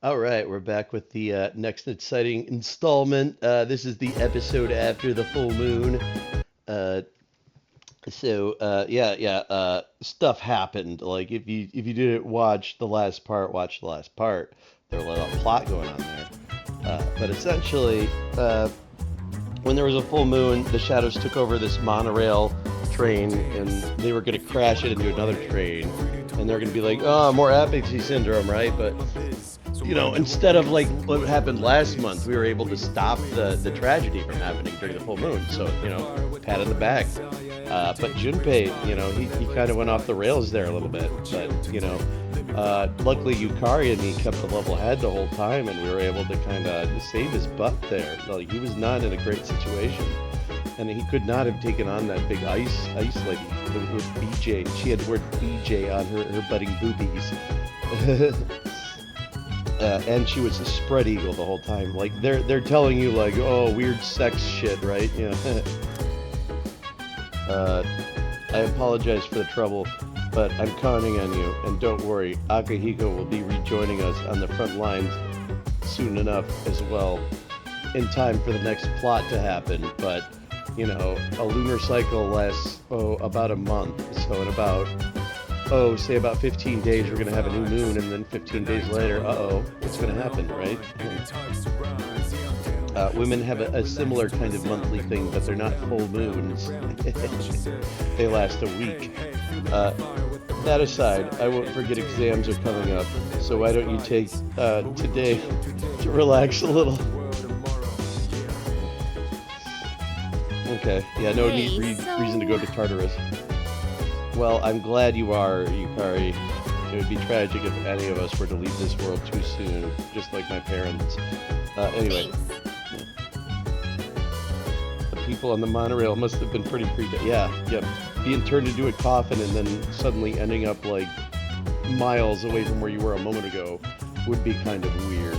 All right, we're back with the next exciting installment. This is the episode after the full moon. Uh, stuff happened. Like if you didn't watch the last part, watch the last part. There's a lot of plot going on there. But essentially, when there was a full moon, the shadows took over this monorail train, and they were going to crash it into another train, and they're going to be like, oh, more apathy syndrome, right? But instead of like what happened last month, we were able to stop the tragedy from happening during the full moon. So, pat on the back. But Junpei, he kind of went off the rails there a little bit. But, luckily Yukari and me kept a level head the whole time, and we were able to kind of save his butt there. Like, he was not in a great situation. And he could not have taken on that big ice lady with BJ. She had the word BJ on her budding boobies. And she was a spread eagle the whole time. Like they're telling you like, oh, weird sex shit, right? I apologize for the trouble, but I'm counting on you. And don't worry, Akihiko will be rejoining us on the front lines soon enough as well, in time for the next plot to happen. But a lunar cycle lasts about a month. So in about say about 15 days we're going to have a new moon, and then 15 days later, what's going to happen, right? Women have a similar kind of monthly thing, but they're not full moons. They last a week. That aside, I won't forget exams are coming up, so why don't you take today to relax a little? Okay, yeah, no reason to go to Tartarus. Well, I'm glad you are, Yukari. It would be tragic if any of us were to leave this world too soon, just like my parents. Anyway. The people on the monorail must have been pretty freaked out. Yeah. Being turned into a coffin and then suddenly ending up like miles away from where you were a moment ago would be kind of weird.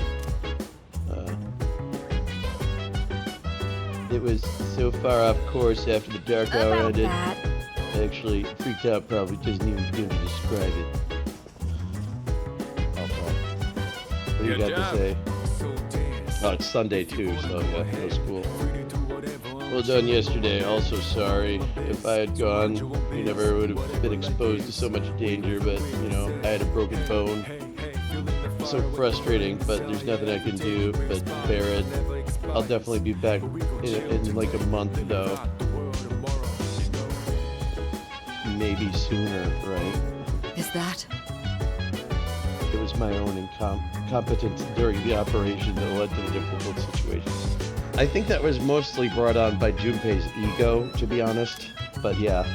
It was so far off course after the dark hour ended. Actually, freaked out probably doesn't even begin to describe it. What do you got to say? Oh, it's Sunday too, so yeah, no school. Well done yesterday. Also sorry. If I had gone, you never would have been exposed to so much danger, but, I had a broken bone. So frustrating, but there's nothing I can do but bear it. I'll definitely be back in like a month, though. Maybe sooner, right? Is that? It was my own incompetence during the operation that led to the difficult situation. I think that was mostly brought on by Junpei's ego, to be honest. But yeah.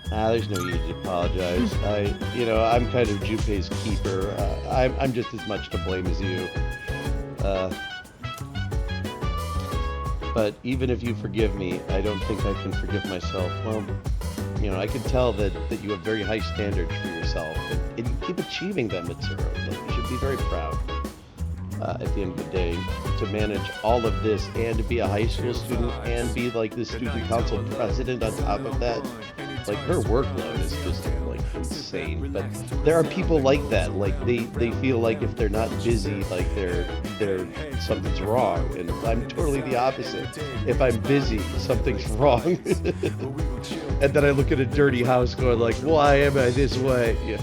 There's no need to apologize. I'm kind of Junpei's keeper. I'm just as much to blame as you. But even if you forgive me, I don't think I can forgive myself. Well, I can tell that you have very high standards for yourself, and you keep achieving them, Mitsuru. Like, you should be very proud at the end of the day to manage all of this and to be a high school student and be like the student council president on top of that. Like, her workload is just like insane. But there are people like that. Like they feel like if they're not busy, like they're something's wrong. And I'm totally the opposite. If I'm busy, something's wrong. And then I look at a dirty house going like, why am I this way? Yeah.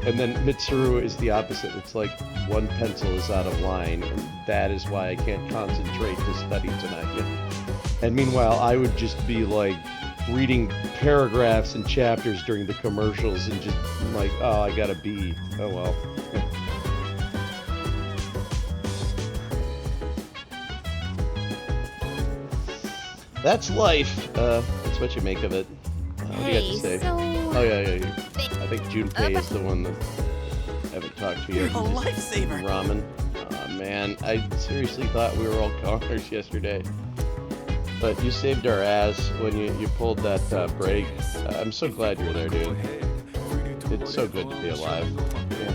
And then Mitsuru is the opposite. It's like one pencil is out of line, and that is why I can't concentrate to study tonight. Yeah. And meanwhile, I would just be like reading paragraphs and chapters during the commercials and just like, oh, I got a B. Oh well. That's life. That's what you make of it. What do you got to say? Oh yeah. I think Junpei is the one that I haven't talked to yet. You're a lifesaver. Ramen. Oh man, I seriously thought we were all goners yesterday. But you saved our ass when you pulled that break. I'm so glad you're there, dude. It's so good to be alive. Yeah.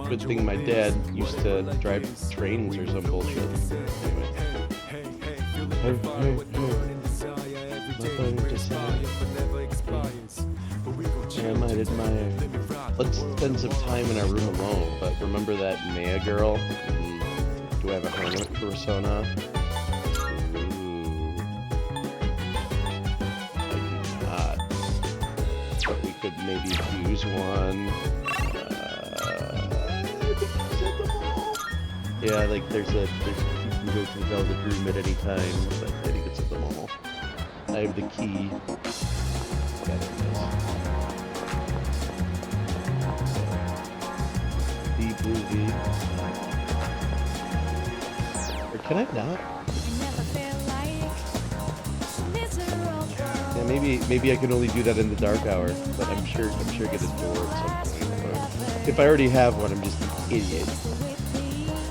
Good thing my dad used to drive trains or some bullshit. Anyway. Hey. I might admire. Let's spend some time in our room alone, but remember that Maya girl? Do I have a hermit persona? Ooh. I do not. But we could maybe use one. Yeah, like you can go to the Velvet Room at any time, but I think it's at the mall. I have the key. Yeah, there it is. Deep movie. Or can I not? Yeah, maybe I can only do that in the dark hour, but I'm sure I get a door at some point. Or if I already have one, I'm just an idiot.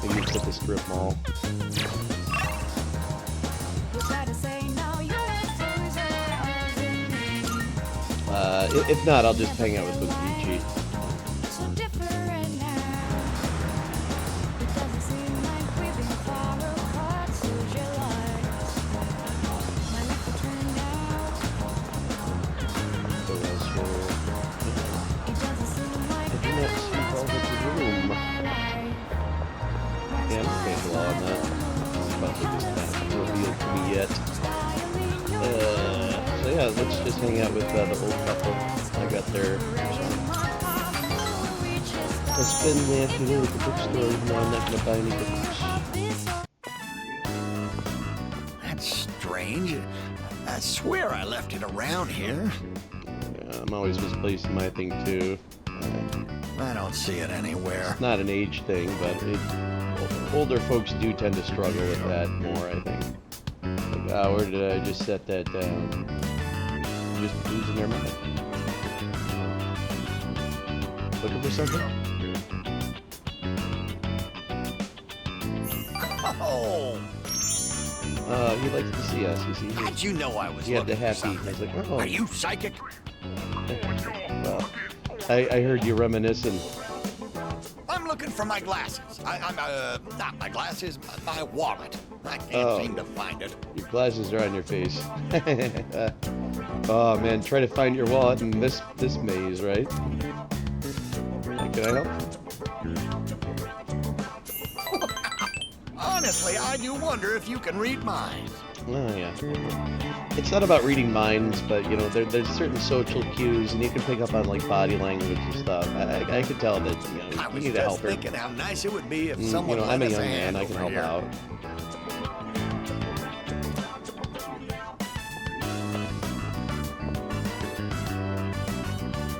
Maybe it's at the strip mall. If not, I'll just hang out with Luigi. Let's just hang out with the old couple. I got their. I spend the afternoon at the bookstore, even though I'm not going to buy any books. That's strange. I swear I left it around here. Yeah, I'm always misplacing my thing too. I don't see it anywhere. It's not an age thing, but older folks do tend to struggle with that more, I think. Like, oh, where did I just set that down? Just losing their mind. Looking for something? Oh! He likes to see us, you see. How'd you know I was He had the looking for happy. something? He's like, oh. Are you psychic? Well, I heard you reminiscing. I'm looking for my glasses. Not my glasses, my wallet. I can't seem to find it. Your glasses are on your face. Oh man, try to find your wallet in this maze, right? Can I help? Honestly, I do wonder if you can read minds. Oh yeah. It's not about reading minds, but you know, there's certain social cues, and you can pick up on like body language and stuff. I could tell that you need to help her. I was just thinking how nice it would be if someone I'm a lent us young hand man. I can over help here. out.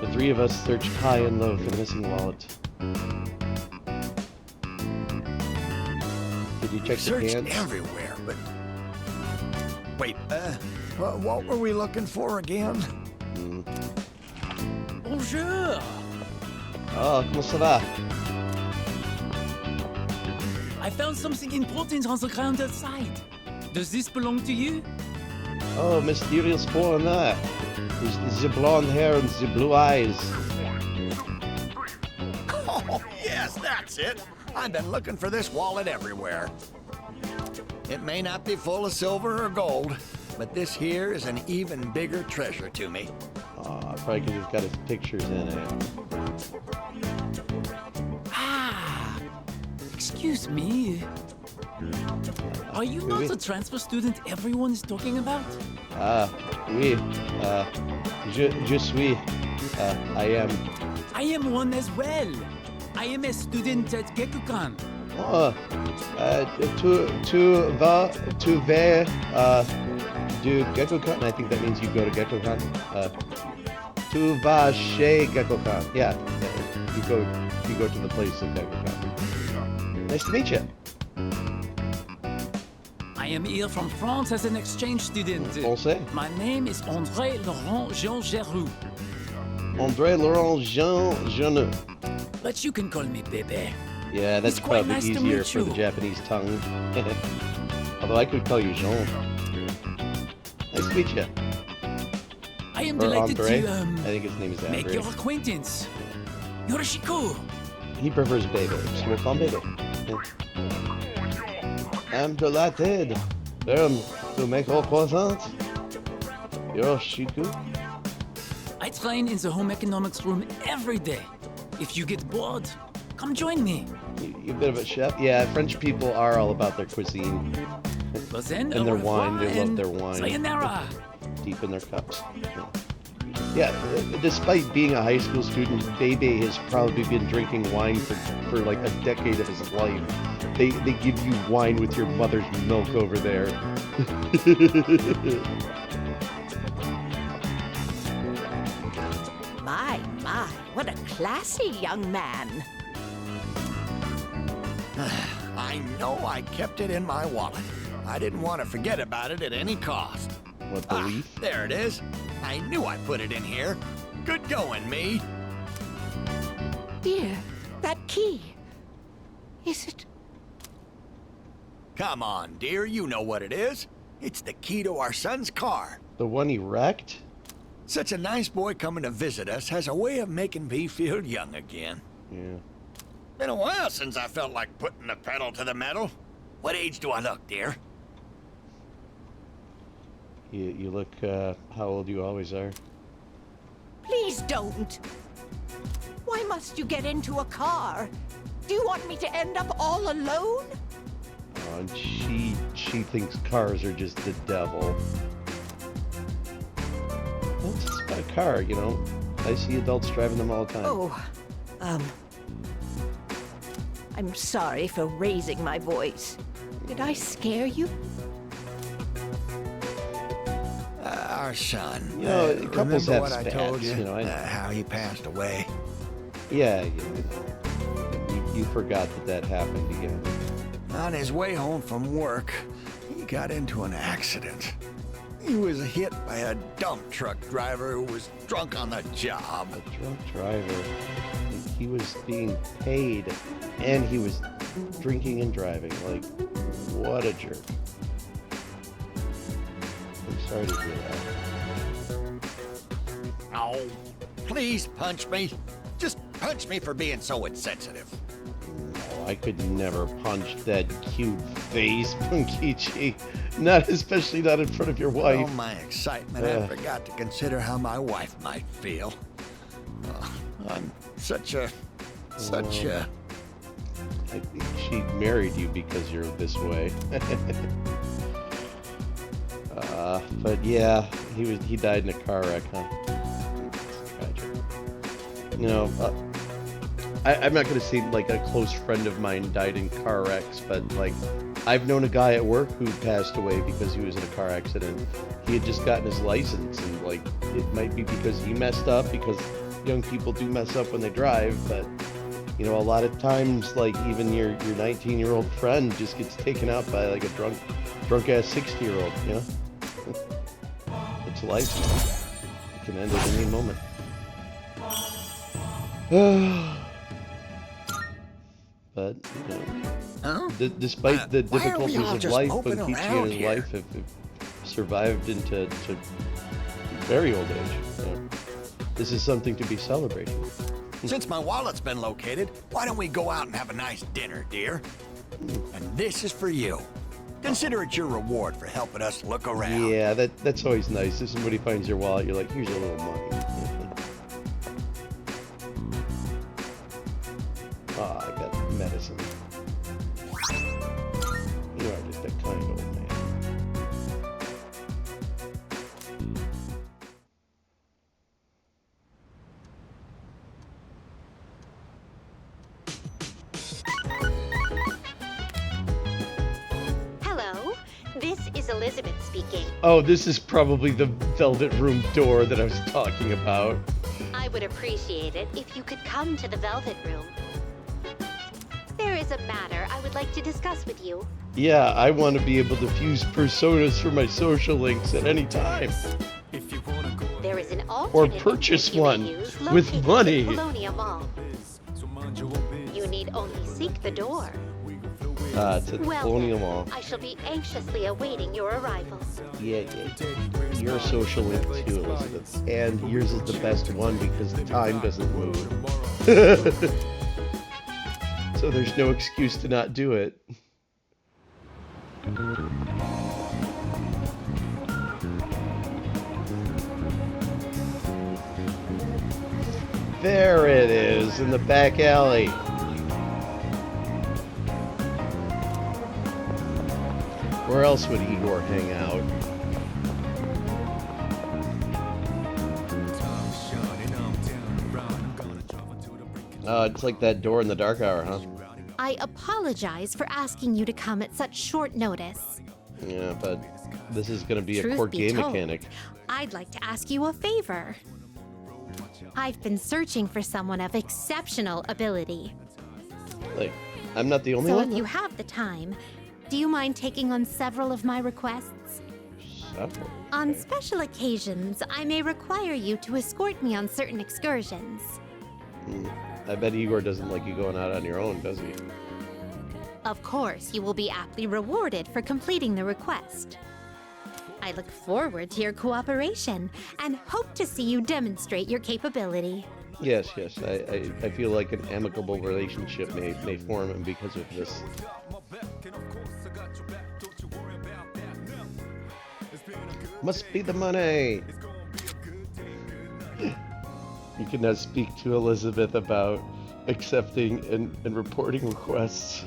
The three of us searched high and low for the missing wallet. Did you check the Searched cans? everywhere, but wait, what were we looking for again? Bonjour. Oh, comment ça va? I found something important on the ground outside. Does this belong to you? Oh, mysterious foreigner. With the blonde hair and the blue eyes. Oh, yes, that's it. I've been looking for this wallet everywhere. It may not be full of silver or gold, but this here is an even bigger treasure to me. Oh, probably because it's got his pictures in it. Ah, excuse me. Are you not the transfer student everyone is talking about? Oui. Je suis. I am. I am one as well. I am a student at Gekukan. Oh, tu vas du Gekukan? I think that means you go to Gekukan. Tu vas chez Gekukan. Yeah, you go to the place of Gekukan. Nice to meet you. I am here from France as an exchange student. Français? My name is André Laurent Jean Geroux. André Laurent Jean Genou. But you can call me Bebe. Yeah, that's It's quite probably nice to easier meet for the you. Japanese tongue. Although I could call you Jean. Nice to meet you. I am Or delighted André. to I think his name is make André. your acquaintance. Yorishiko. He prefers Bebe, so we'll call him Bebe. Yeah. I'm delighted to make your croissants. Yoroshiku. I'd train in the home economics room every day. If you get bored, come join me. You a bit of a chef? Yeah, French people are all about their cuisine. Well then, And au their revoir wine. They love and their wine. sayonara. Deep in their cups. Yeah, despite being a high school student, Bebe has probably been drinking wine for like a decade of his life. They give you wine with your mother's milk over there. My, what a classy young man. I know I kept it in my wallet. I didn't want to forget about it at any cost. What, the leaf? There it is. I knew I put it in here. Good going, me. Dear, that key. Is it? Come on, dear, you know what it is. It's the key to our son's car. The one he wrecked? Such a nice boy coming to visit us has a way of making me feel young again. Yeah. Been a while since I felt like putting the pedal to the metal. What age do I look, dear? You look, how old you always are. Please don't. Why must you get into a car? Do you want me to end up all alone? Oh, and she thinks cars are just the devil. Well, it's just a car, you know. I see adults driving them all the time. Oh, I'm sorry for raising my voice. Did I scare you? Our son. You know, couples remember have what I spats, told you? you know, How he passed away. Yeah, you forgot that happened again. On his way home from work, he got into an accident. He was hit by a dump truck driver who was drunk on the job. A drunk driver. He was being paid, and he was drinking and driving. Like, what a jerk. I'm sorry to hear that. Oh, please punch me. Just punch me for being so insensitive. No, I could never punch that cute face, Punkichi. Especially not in front of your wife. Oh, my excitement, I forgot to consider how my wife might feel. I'm such a... I think she married you because you're this way. But yeah, he died in a car wreck, huh? It's tragic. You know, I'm not gonna say like a close friend of mine died in car wrecks, but like I've known a guy at work who passed away because he was in a car accident. He had just gotten his license, and like it might be because he messed up, because young people do mess up when they drive, but you know, a lot of times, like even your 19-year-old friend just gets taken out by like a drunk ass 60-year-old, you know? It's life. It can end at any moment. But, you know, despite the why are we difficulties all of just life, moping Punkichi around and his here? wife have survived into very old age. You know, this is something to be celebrated. Since my wallet's been located, why don't we go out and have a nice dinner, dear? And this is for you. Consider it your reward for helping us look around. Yeah, that's always nice. If somebody finds your wallet, you're like, here's a little money. Ah, I got medicine. You are just a kind old man. Hello, this is Elizabeth speaking. Oh, this is probably the velvet room door that I was talking about. I would appreciate it if you could come to the Velvet Room. There is a matter I would like to discuss with you. Yeah, I want to be able to fuse personas for my social links at any time. There is an Or alternate purchase link you may one use with located money. in Colonia Mall. You need only seek the door. To Well, Colonial then, Mall. I shall be anxiously awaiting your arrival. Yeah. You're a social link too, Elizabeth. And yours is the best one because the time doesn't move. So there's no excuse to not do it. There it is, in the back alley. Where else would Igor hang out? It's like that door in the dark hour, huh? I apologize for asking you to come at such short notice. Yeah, but this is going to be a Truth core be game told, mechanic. I'd like to ask you a favor. I've been searching for someone of exceptional ability. Like, I'm not the only So one? if you have the time, do you mind taking on several of my requests? Several. On special occasions, I may require you to escort me on certain excursions. I bet Igor doesn't like you going out on your own, does he? Of course, you will be aptly rewarded for completing the request. I look forward to your cooperation and hope to see you demonstrate your capability. Yes. I feel like an amicable relationship may form because of this. Must be the money. You can now speak to Elizabeth about accepting and reporting requests.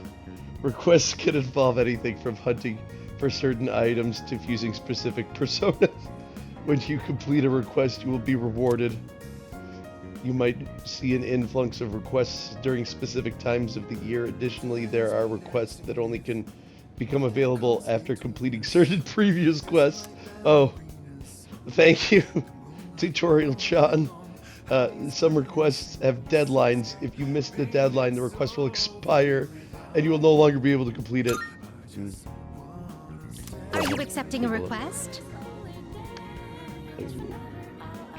Requests can involve anything from hunting for certain items to fusing specific personas. When you complete a request, you will be rewarded. You might see an influx of requests during specific times of the year. Additionally, there are requests that only can become available after completing certain previous quests. Oh, thank you, Tutorial-chan. Some requests have deadlines. If you miss the deadline, the request will expire, and you will no longer be able to complete it. Are you accepting a request?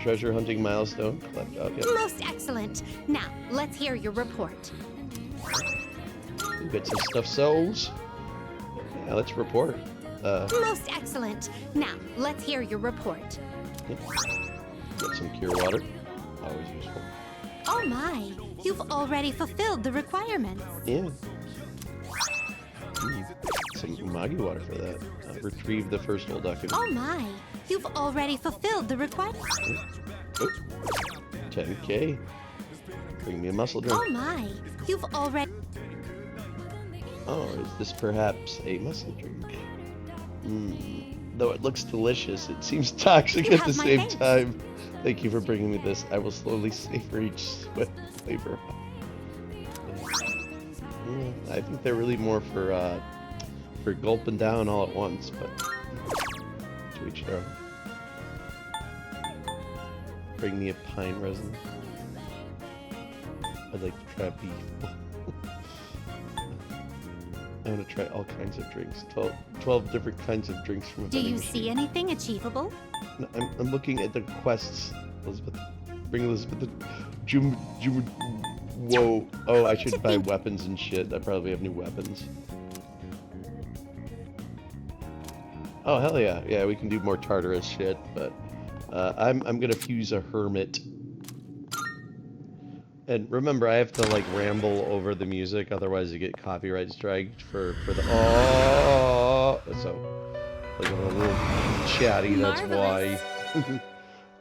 Treasure hunting milestone. Collect out. Yep. Most excellent. Now, let's hear your report. You get some stuff souls. Yeah, let's report. Most excellent. Now, let's hear your report. Yep. Get some cure water. Always useful. Oh my, you've already fulfilled the requirements. Yeah. Some Umagi water for that. Retrieve the first old document. Oh my, you've already fulfilled the requirements. Oh. 10k. Bring me a muscle drink. Oh my, you've already... Oh, is this perhaps a muscle drink? Though it looks delicious, it seems toxic You at the have my same thanks. time. Thank you for bringing me this. I will slowly savor each sweat flavor. I think they're really more for gulping down all at once, but to each their own. Bring me a pine resin. I'd like to try beef. I want to try all kinds of drinks. 12 different kinds of drinks from a Do vending you machine. see anything achievable? No, I'm looking at the quests. Elizabeth. Bring Elizabeth the... Whoa. Oh, I should buy weapons and shit. I probably have new weapons. Oh, hell yeah. Yeah, we can do more Tartarus shit, but... I'm gonna fuse a hermit. And remember, I have to, like, ramble over the music, otherwise I get copyright striked for the... Oh! So, like, I'm a little chatty, that's why.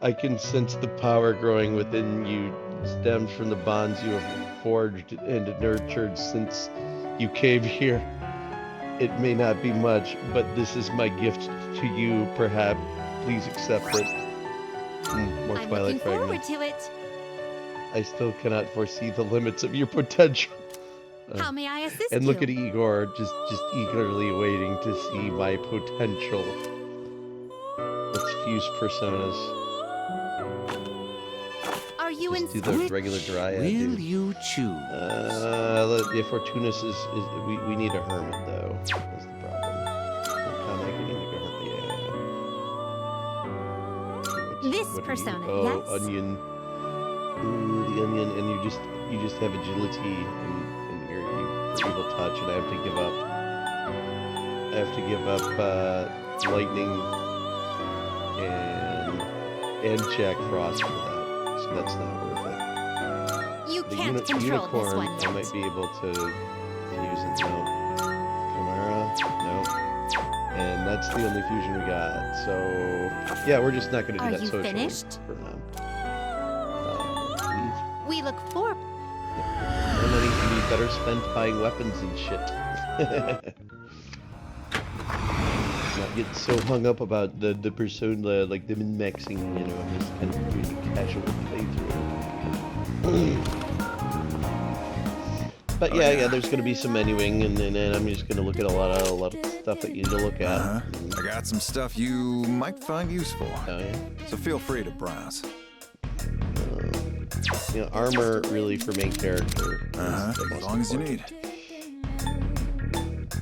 I can sense the power growing within you, stems from the bonds you have forged and nurtured since you came here. It may not be much, but this is my gift to you, perhaps. Please accept it. More I'm Twilight looking forward fragments. to it. I still cannot foresee the limits of your potential. How may I assist And you? look at Igor, just eagerly waiting to see my potential. Let's fuse personas. Are you Just do in... the regular dryad. Will dude. you choose? Yeah, Fortunus is we need a hermit though. That's the problem. How am I getting to hermit? Yeah. This What do you- persona, oh, yes? onion. Ooh, the onion, and you just have agility and your evil touch, and I have to give up. I have to give up lightning and Jack Frost for that, so that's not worth it. You The can't control unicorn, this one I yet. might be able to use it. No. Chimera, no. And that's the only fusion we got. So yeah, we're just not going to do Are that you socially finished? for now. look forward. My money can be better spent buying weapons and shit. Not get so hung up about the persona, like the min-maxing, you know, I'm just kind of doing a casual playthrough. But yeah, there's gonna be some menuing, and then I'm just gonna look at a lot of stuff that you need to look at. I got some stuff you might find useful. Oh yeah. So feel free to browse. You know, armor really for main character. As long as you need.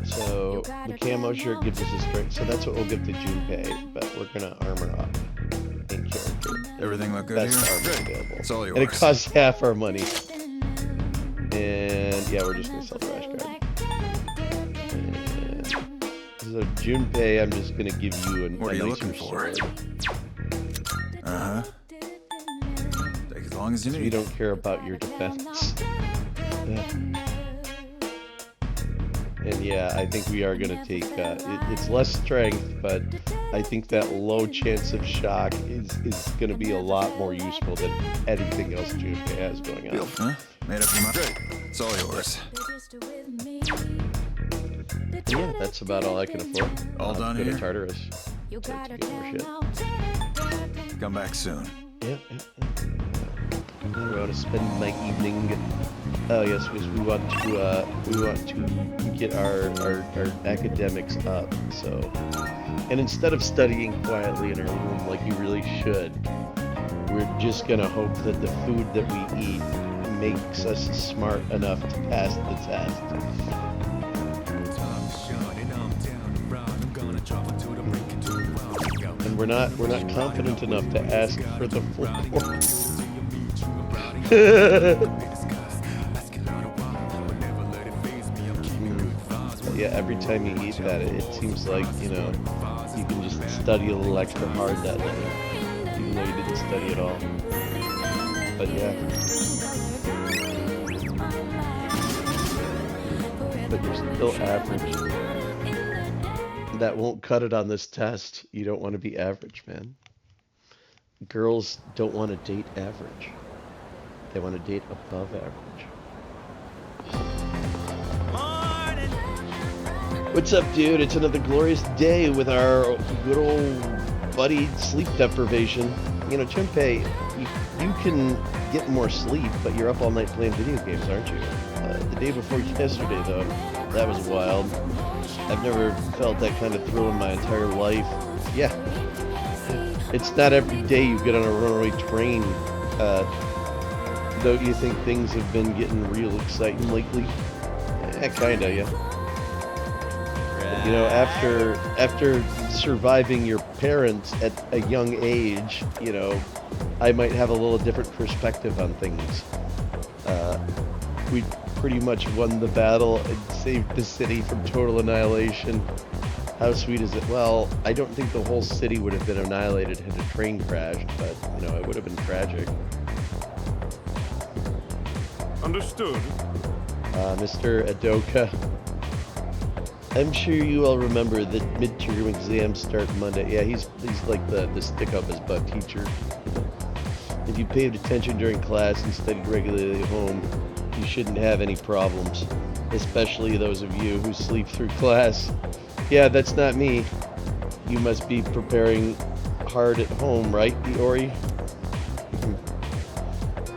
So the camo shirt gives us a strength, so that's what we'll give to Junpei, but we're gonna armor up main character. Everything look good Best here? armor available. It's all yours. And it costs half our money. And yeah, we're just gonna sell the rash guard. And so Junpei, I'm just gonna give you What are you looking sword. Take as long as you We need. don't care about your defense. And yeah, I think we are gonna take. It's less strength, but I think that low chance of shock is gonna be a lot more useful than anything else Junpei has going on. Huh? Made up your mind. Great. It's all yours. Yeah, that's about all I can afford. All done go here? to Tartarus to get more shit. Come back soon. Yeah. I want to spend my evening. Oh yes, because we want to get our academics up. So, and instead of studying quietly in our room like you really should, we're just gonna hope that the food that we eat makes us smart enough to pass the test. And we're not confident enough to ask for the floor. Yeah, every time you eat that, it seems like, you know, you can just study a little extra hard that night, even though you didn't study at all. But yeah. But you're still average. That won't cut it on this test. You don't want to be average, man. Girls don't want to date average. They want to date above average. What's up, dude? It's another glorious day with our good old buddy sleep deprivation. You know, Junpei, you can get more sleep, but you're up all night playing video games, aren't you? The day before yesterday, though, that was wild. I've never felt that kind of thrill in my entire life. Yeah. It's not every day you get on a runaway train. Don't you think things have been getting real exciting lately? Yeah, kinda, yeah. You know, after surviving your parents at a young age, you know, I might have a little different perspective on things. We pretty much won the battle and saved the city from total annihilation. How sweet is it? Well, I don't think the whole city would have been annihilated had a train crashed, but, you know, it would have been tragic. Understood. Mr. Adoka, I'm sure you all remember that midterm exams start Monday. Yeah, he's like the stick up his butt teacher. If you paid attention during class and studied regularly at home, you shouldn't have any problems, especially those of you who sleep through class. Yeah, that's not me. You must be preparing hard at home, right, Iori?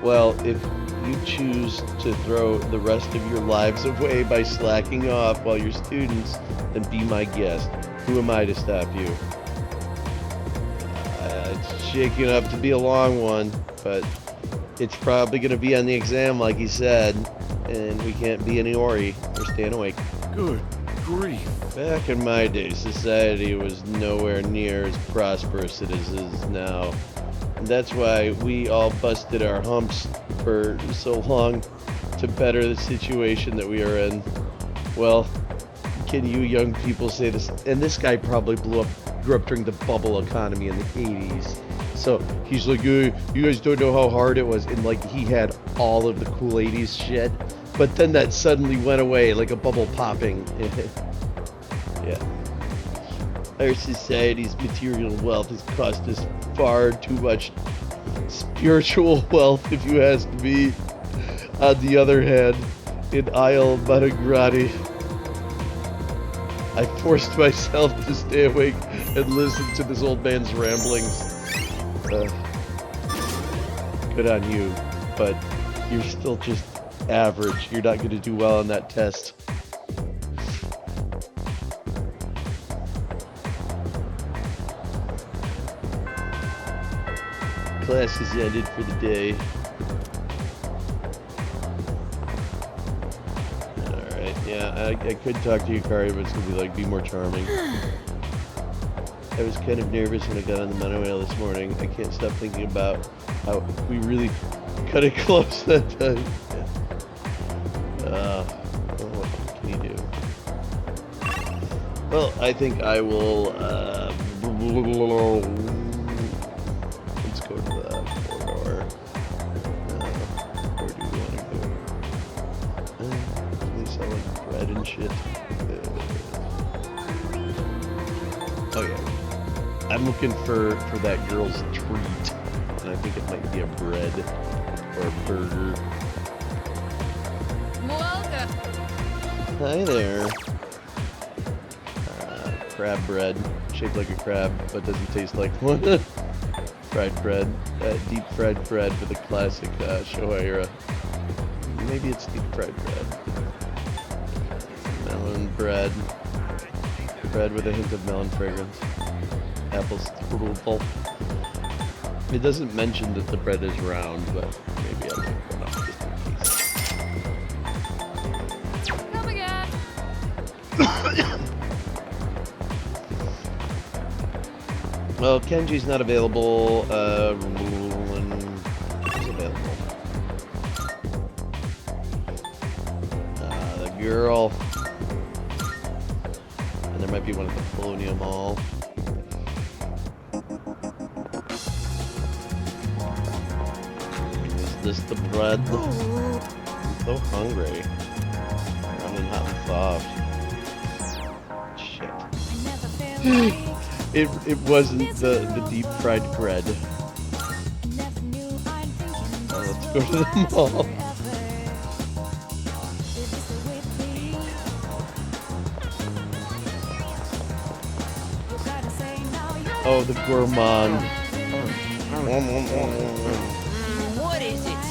Well, if you choose to throw the rest of your lives away by slacking off while you're students, then be my guest. Who am I to stop you? It's shaking up to be a long one, but it's probably going to be on the exam like he said, and we can't be any Ori. We're staying awake. Good grief. Back in my day, society was nowhere near as prosperous as it is now. And that's why we all busted our humps for so long to better the situation that we are in. Well, can you young people say this? And this guy probably grew up during the bubble economy in the 80s. So he's like, you guys don't know how hard it was. And like, he had all of the cool 80s shit. But then that suddenly went away like a bubble popping. Yeah. Our society's material wealth has cost us far too much spiritual wealth, if you ask me. On the other hand, in Isle Madagrani, I forced myself to stay awake and listen to this old man's ramblings. Good on you, but you're still just average. You're not going to do well on that test. Class is ended for the day. Alright, yeah, I could talk to you, Kari, but it's gonna be like, be more charming. I was kind of nervous when I got on the monorail this morning. I can't stop thinking about how we really cut it close that time. Well, what can you do? Well, I think I will, let's go to the corridor. Where do we want to go? They sell like bread and shit. Oh yeah. I'm looking for that girl's treat. And I think it might be a bread or a burger. Hi there. Crab bread. Shaped like a crab, but doesn't taste like one. Fried bread. Deep fried bread with a classic Showa era. Maybe it's deep fried bread. Melon bread. Bread with a hint of melon fragrance. Apple strudel. It doesn't mention that the bread is round, but maybe I'll look one up just in case. Come again. Well, Kenji's not available. Who's available? The girl. And there might be one at the Colonial Mall. Is this the bread? I'm so hungry. Running hot and soft. Shit. It wasn't the deep fried bread. Let's go to the mall. Oh, the gourmand. What is it?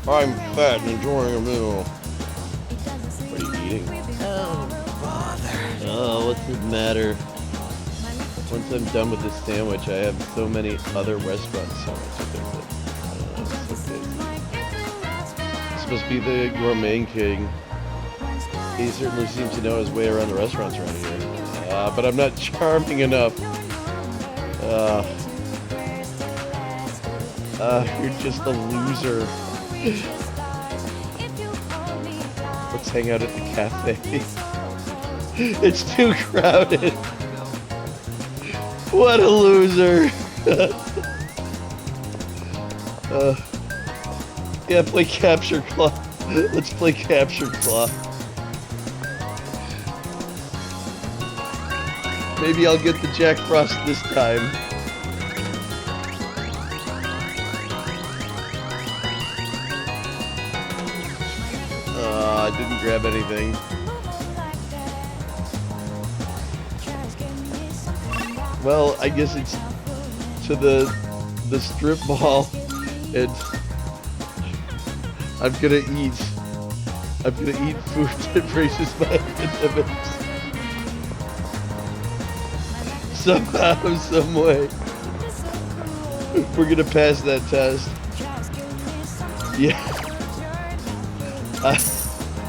I'm fat and enjoying a meal. What are you eating? Oh, bother. Oh, what's the matter? Once I'm done with this sandwich, I have so many other restaurant sandwiches. It's so good. It's supposed to be the gourmet king. He certainly seems to know his way around the restaurants around here. But I'm not charming enough. You're just a loser. Let's hang out at the cafe. It's too crowded. What a loser. Yeah, play Capture Claw. Let's play Capture Claw. Maybe I'll get the Jack Frost this time. I didn't grab anything. Well, I guess it's to the strip mall, and I'm gonna eat food that raises my academics. Somehow, some way. We're gonna pass that test. Yeah.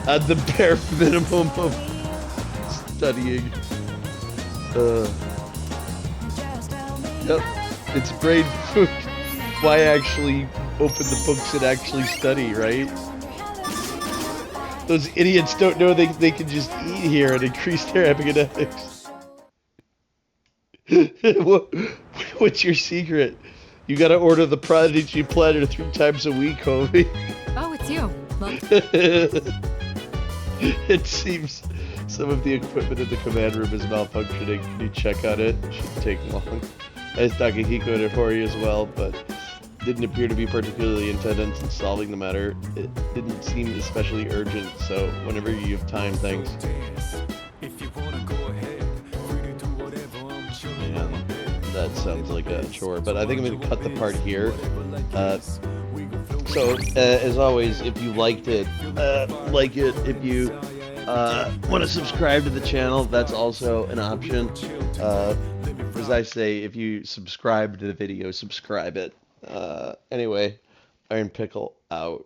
At the bare minimum of studying. Yep. It's brain food. Why actually open the books and actually study, right? Those idiots don't know they can just eat here and increase their academics. What's your secret? You gotta order the Prodigy Platter 3 times a week, homie. Oh, it's you. Well, It seems some of the equipment in the command room is malfunctioning. Can you check on it? It shouldn't take long. As Takahiko and Hori as well, but didn't appear to be particularly intent on solving the matter. It didn't seem especially urgent, so whenever you have time, thanks. Man, that sounds like a chore, but I think I'm going to cut the part here. So, as always, if you liked it, like it. If you want to subscribe to the channel, that's also an option. As I say, if you subscribe to the video, subscribe it. Anyway, Iron Pickle out.